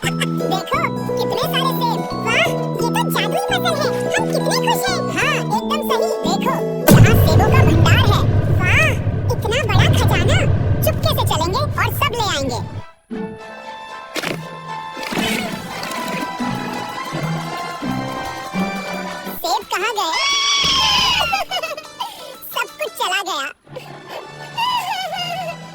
देखो कितने सारे सेब। वाह, ये तो जादुई फसल है। हम कितने खुश हैं। हाँ, एकदम सही। देखो, यहाँ सेबों का भंडार है। वाह, इतना बड़ा खजाना। चुपके से चलेंगे और सब ले आएंगे। सेब कहाँ गए? सब कुछ चला गया।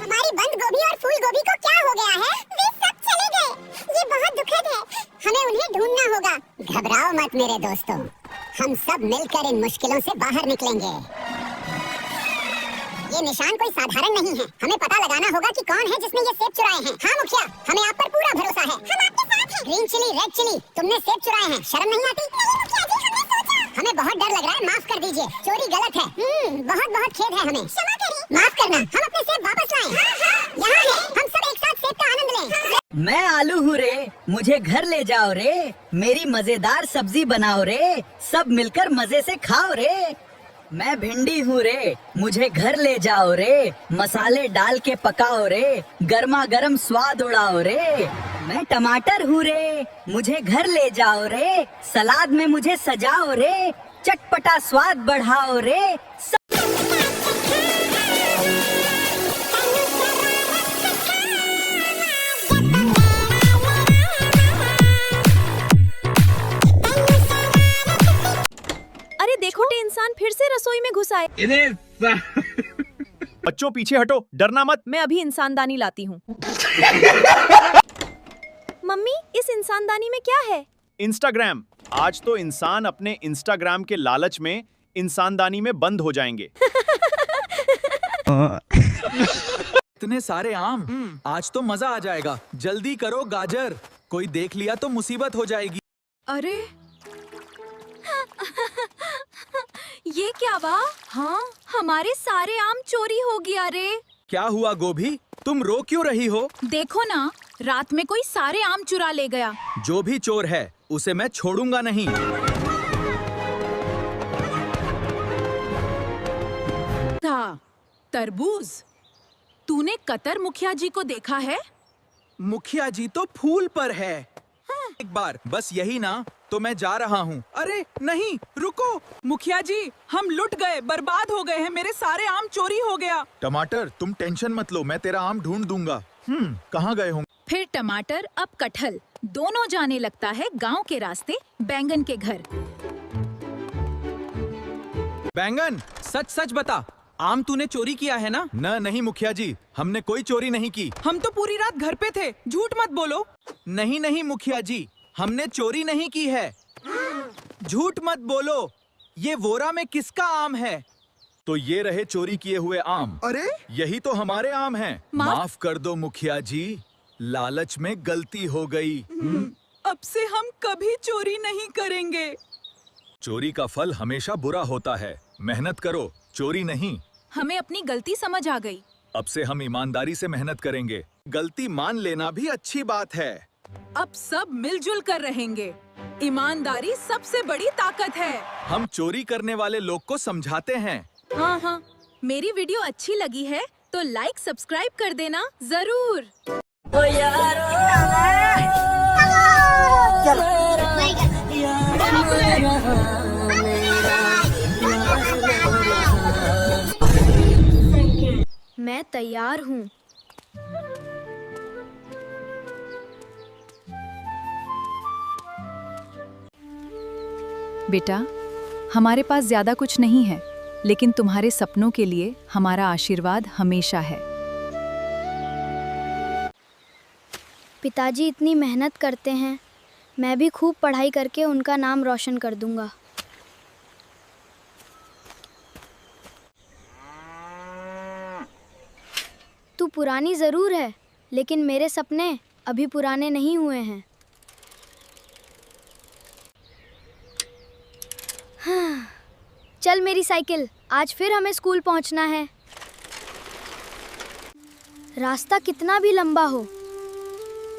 हमारी बंद गोभी और फूल गोभी को क्या हो गया है? वे सब चले गए। ये बहुत दुखद है। हमें उन्हें ढूंढना होगा। घबराओ मत मेरे दोस्तों, हम सब मिलकर इन मुश्किलों से बाहर निकलेंगे। ये निशान कोई साधारण नहीं है। हमें पता लगाना होगा कि कौन है जिसने ये सेब चुराए हैं। हाँ मुखिया, हमें आप पर पूरा भरोसा है। हम आपके साथ हैं। ग्रीन चिली, रेड चिली, तुमने सेब चुराए हैं। शर्म नहीं आती? नहीं मुखिया जी, हमने सोचा। हमें बहुत डर लग रहा है, माफ कर दीजिए। चोरी गलत है। बहुत बहुत खेद है हमें। क्षमा करें। माफ करना, हम अपने सेब वापस लाएं। यहाँ है, हम सब एक साथ सेब का आनंद लें। मैं आलू हूँ रे, मुझे घर ले जाओ रे। मेरी मजेदार सब्जी बनाओ रे, सब मिलकर मजे से खाओ रे। मैं भिंडी हूँ रे, मुझे घर ले जाओ रे। मसाले डाल के पकाओ रे, गर्मा गर्म स्वाद उड़ाओ रे। मैं टमाटर हूँ रे, मुझे घर ले जाओ रे। सलाद में मुझे सजाओ रे, चटपटा स्वाद बढ़ाओ रे। अरे देखो, इंसान फिर से रसोई में घुस आए। बच्चों पीछे हटो, डरना मत। मैं अभी इंसानदानी लाती हूँ। मम्मी, इस इंसानदानी में क्या है? इंस्टाग्राम। आज तो इंसान अपने इंस्टाग्राम के लालच में इंसानदानी में बंद हो जाएंगे। इतने सारे आम, आज तो मजा आ जाएगा। जल्दी करो गाजर, कोई देख लिया तो मुसीबत हो जाएगी। अरे ये क्या हुआ? हाँ, हमारे सारे आम चोरी हो गया रे। क्या हुआ गोभी, तुम रो क्यों रही हो? देखो ना, रात में कोई सारे आम चुरा ले गया। जो भी चोर है उसे मैं छोड़ूंगा नहीं। था तरबूज। तूने कतर मुखिया जी को देखा है? मुखिया जी तो फूल पर है। एक बार बस यही ना, तो मैं जा रहा हूँ। अरे नहीं, रुको। मुखिया जी, हम लुट गए, बर्बाद हो गए हैं। मेरे सारे आम चोरी हो गया। टमाटर, तुम टेंशन मत लो, मैं तेरा आम ढूंढ दूंगा। कहाँ गए होंगे? फिर टमाटर, अब कटहल, दोनों जाने लगता है गांव के रास्ते बैंगन के घर। बैंगन, सच सच बता, आम तूने चोरी किया है ना? नहीं मुखिया जी, हमने कोई चोरी नहीं की। हम तो पूरी रात घर पे थे, झूठ मत बोलो। नहीं मुखिया जी, हमने चोरी नहीं की है। झूठ मत बोलो। ये वोरा में किसका आम है? तो ये रहे चोरी किए हुए आम। अरे यही तो हमारे आम हैं। माफ कर दो मुखिया जी, लालच में गलती हो गई। अब से हम कभी चोरी नहीं करेंगे। चोरी का फल हमेशा बुरा होता है। मेहनत करो, चोरी नहीं। हमें अपनी गलती समझ आ गई। अब से हम ईमानदारी से मेहनत करेंगे। गलती मान लेना भी अच्छी बात है। अब सब मिलजुल कर रहेंगे। ईमानदारी सबसे बड़ी ताकत है। हम चोरी करने वाले लोग को समझाते हैं। हाँ, मेरी वीडियो अच्छी लगी है तो लाइक सब्सक्राइब कर देना जरूर। ओ यारो, मैं तैयार हूँ। बेटा, हमारे पास ज्यादा कुछ नहीं है, लेकिन तुम्हारे सपनों के लिए हमारा आशीर्वाद हमेशा है। पिताजी इतनी मेहनत करते हैं, मैं भी खूब पढ़ाई करके उनका नाम रोशन कर दूंगा। तू पुरानी ज़रूर है, लेकिन मेरे सपने अभी पुराने नहीं हुए हैं। हाँ, चल मेरी साइकिल, आज फिर हमें स्कूल पहुंचना है। रास्ता कितना भी लंबा हो,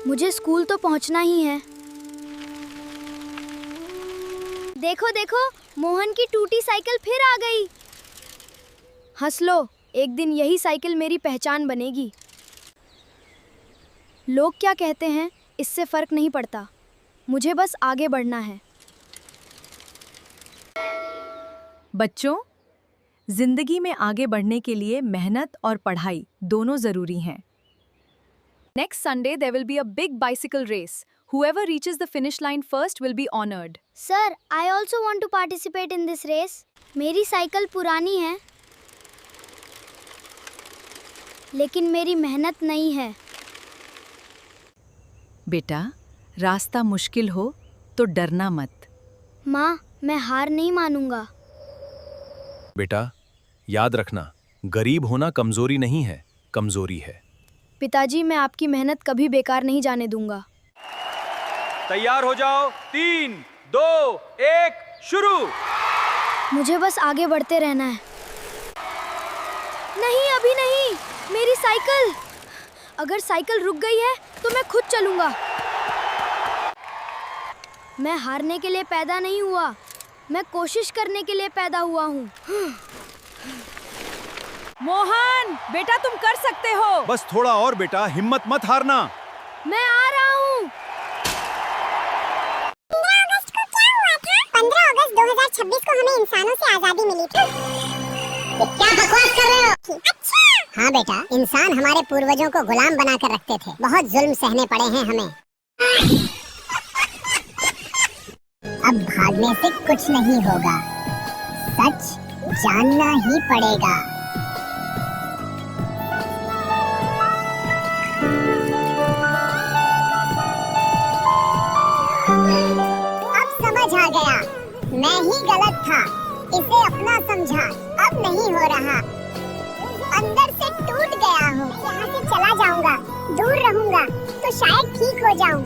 मुझे स्कूल तो पहुंचना ही है। देखो देखो, मोहन की टूटी साइकिल फिर आ गई। हंस लो, एक दिन यही साइकिल मेरी पहचान बनेगी। लोग क्या कहते हैं इससे फर्क नहीं पड़ता, मुझे बस आगे बढ़ना है। बच्चों, जिंदगी में आगे बढ़ने के लिए मेहनत और पढ़ाई दोनों जरूरी हैं। Next Sunday there will be a big bicycle race. Whoever reaches the finish line first will be honored. Sir, I also want to participate in this race. मेरी साइकिल पुरानी है, लेकिन मेरी मेहनत नहीं है। बेटा, रास्ता मुश्किल हो तो डरना मत। माँ, मैं हार नहीं मानूंगा। बेटा, याद रखना, गरीब होना कमजोरी नहीं है, कमजोरी है। पिताजी, मैं आपकी मेहनत कभी बेकार नहीं जाने दूंगा। तैयार हो जाओ, 3, 2, 1, शुरू। मुझे बस आगे बढ़ते रहना है। नहीं, अभी नहीं, मेरी साइकिल। अगर साइकिल रुक गई है तो मैं खुद चलूंगा। मैं हारने के लिए पैदा नहीं हुआ, मैं कोशिश करने के लिए पैदा हुआ हूँ। मोहन, बेटा तुम कर सकते हो। बस थोड़ा और बेटा, हिम्मत मत हारना। मैं आ रहा हूँ। 15 अगस्त 2026 को हमें इंसानों से आजादी मिली थी। क्या बकवास कर रहे हो? अच्छा। हाँ बेटा, इंसान हमारे पूर्वजों को गुलाम बनाकर रखते थे। बहुत जुल्म सहने पड़े हैं हमें। अब भागने से कुछ नहीं होगा, सच जानना ही पड़ेगा। अब समझ आ गया, मैं ही गलत था, इसे अपना समझा, अब नहीं हो रहा। अंदर से टूट गया हूँ, यहाँ से चला जाऊंगा, दूर रहूंगा तो शायद ठीक हो जाऊं।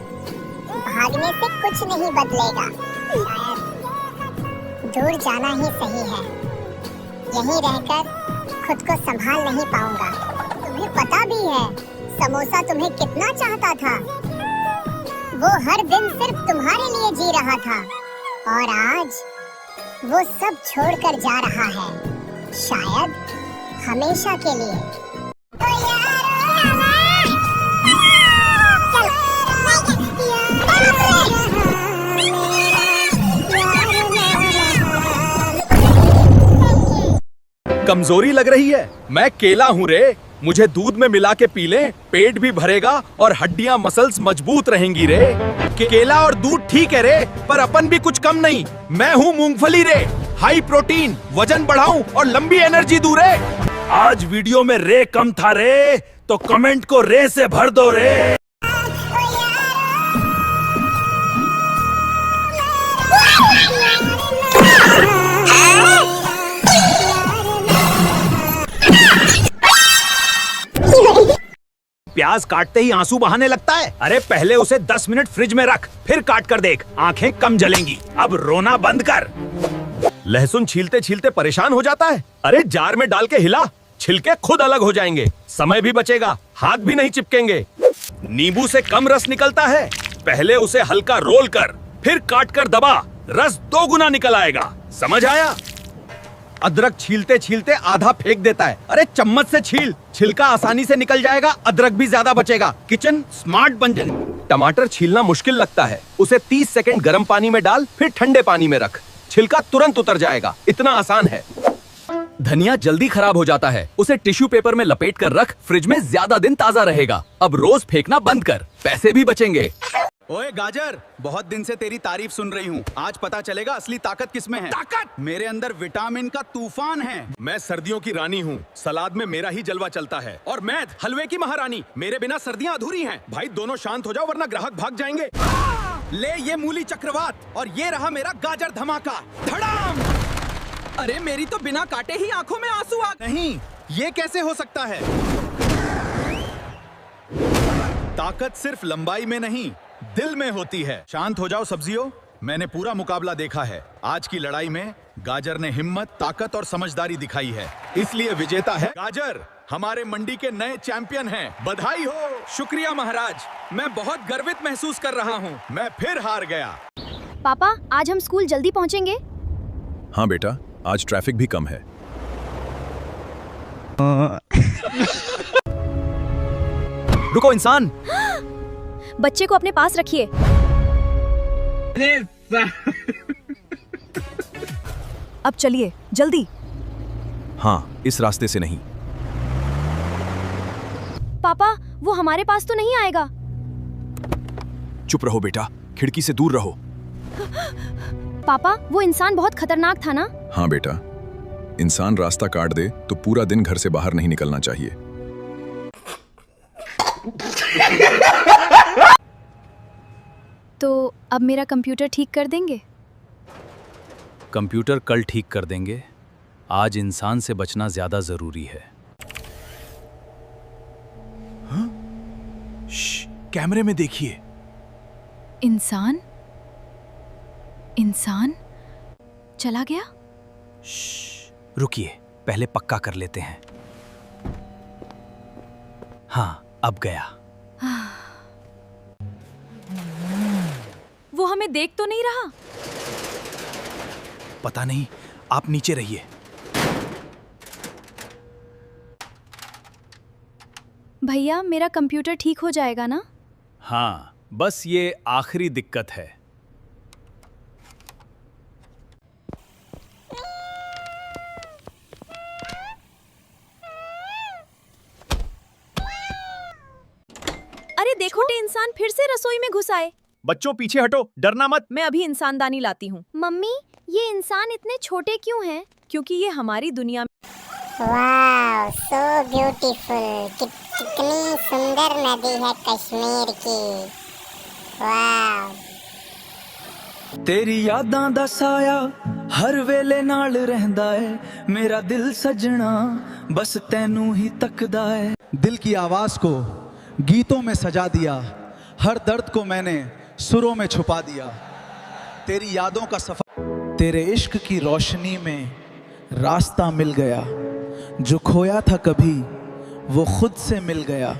भागने से कुछ नहीं बदलेगा, शायद दूर जाना ही सही है। यहीं रहकर खुद को संभाल नहीं पाऊंगा। तुम्हें पता भी है समोसा तुम्हें कितना चाहता था। वो हर दिन सिर्फ तुम्हारे लिए जी रहा था और आज वो सब छोड़कर जा रहा है, शायद हमेशा के लिए। कमजोरी लग रही है? मैं केला हूँ रे, मुझे दूध में मिला के पी ले, पेट भी भरेगा और हड्डियां मसल्स मजबूत रहेंगी रे। केला और दूध ठीक है रे, पर अपन भी कुछ कम नहीं। मैं हूँ मूंगफली रे, हाई प्रोटीन, वजन बढ़ाऊं और लंबी एनर्जी दूं रे। आज वीडियो में रे कम था रे, तो कमेंट को रे से भर दो रे। प्याज काटते ही आंसू बहाने लगता है? अरे पहले उसे 10 मिनट फ्रिज में रख, फिर काट कर देख, आंखें कम जलेंगी। अब रोना बंद कर। लहसुन छीलते छीलते परेशान हो जाता है? अरे जार में डाल के हिला, छिलके खुद अलग हो जाएंगे, समय भी बचेगा, हाथ भी नहीं चिपकेंगे। नींबू से कम रस निकलता है? पहले उसे हल्का रोल कर, फिर काट कर दबा, रस 2 गुना निकल आएगा। समझ आया? अदरक छीलते छीलते आधा फेंक देता है। अरे चम्मच से छील, छिलका आसानी से निकल जाएगा, अदरक भी ज्यादा बचेगा, किचन स्मार्ट बन जाए। टमाटर छीलना मुश्किल लगता है? उसे 30 सेकंड गर्म पानी में डाल, फिर ठंडे पानी में रख, छिलका तुरंत उतर जाएगा, इतना आसान है। धनिया जल्दी खराब हो जाता है, उसे टिश्यू पेपर में लपेट कर रख, फ्रिज में ज्यादा दिन ताजा रहेगा। अब रोज फेंकना बंद कर, पैसे भी बचेंगे। ओए गाजर, बहुत दिन से तेरी तारीफ सुन रही हूँ, आज पता चलेगा असली ताकत किसमें है। ताकत मेरे अंदर विटामिन का तूफान है। मैं सर्दियों की रानी हूँ, सलाद में मेरा ही जलवा चलता है, और मैं हलवे की महारानी, मेरे बिना सर्दियाँ अधूरी हैं। भाई दोनों शांत हो जाओ वरना ग्राहक भाग जाएंगे। ले ये मूली चक्रवात, और ये रहा मेरा गाजर धमाका, धड़ाम। अरे मेरी तो बिना काटे ही आंखों में आंसू आ गए। नहीं, ये कैसे हो सकता है? ताकत सिर्फ लंबाई में नहीं, दिल में होती है। शांत हो जाओ सब्जियों, मैंने पूरा मुकाबला देखा है। आज की लड़ाई में गाजर ने हिम्मत, ताकत और समझदारी दिखाई है, इसलिए विजेता है गाजर। हमारे मंडी के नए चैंपियन हैं, बधाई हो। शुक्रिया महाराज, मैं बहुत गर्वित महसूस कर रहा हूँ। मैं फिर हार गया। पापा, आज हम स्कूल जल्दी पहुंचेंगे? हाँ बेटा, आज ट्रैफिक भी कम है। रुको इंसान, बच्चे को अपने पास रखिए। अब चलिए जल्दी। हाँ, इस रास्ते से नहीं। पापा, वो हमारे पास तो नहीं आएगा। चुप रहो बेटा, खिड़की से दूर रहो। पापा, वो इंसान बहुत खतरनाक था ना? हाँ बेटा, इंसान रास्ता काट दे तो पूरा दिन घर से बाहर नहीं निकलना चाहिए। तो अब मेरा कंप्यूटर ठीक कर देंगे? कंप्यूटर कल ठीक कर देंगे। आज इंसान से बचना ज्यादा जरूरी है। हाँ? कैमरे में देखिए। इंसान चला गया? रुकिए, पहले पक्का कर लेते हैं। हाँ, अब गया। वो हमें देख तो नहीं रहा? पता नहीं, आप नीचे रहिए। भैया, मेरा कंप्यूटर ठीक हो जाएगा ना? हाँ, बस ये आखिरी दिक्कत है। अरे देखो, इंसान फिर से रसोई में घुस आए। बच्चों पीछे हटो, डरना मत। मैं अभी इंसानदानी लाती हूँ। मम्मी, ये इंसान इतने छोटे क्यों हैं? क्योंकि ये हमारी दुनिया में वाह, सो ब्यूटीफुल। कितनी सुंदर नदी है कश्मीर की। वाह। तेरी यादां दा साया हर वेले नाल रहंदा है, मेरा दिल सजना बस तैनू ही तकदा है। दिल की आवाज को गीतों में सजा दिया, हर दर्द को मैंने सुरों में छुपा दिया। तेरी यादों का सफर, तेरे इश्क की रोशनी में रास्ता मिल गया। जो खोया था कभी वो खुद से मिल गया।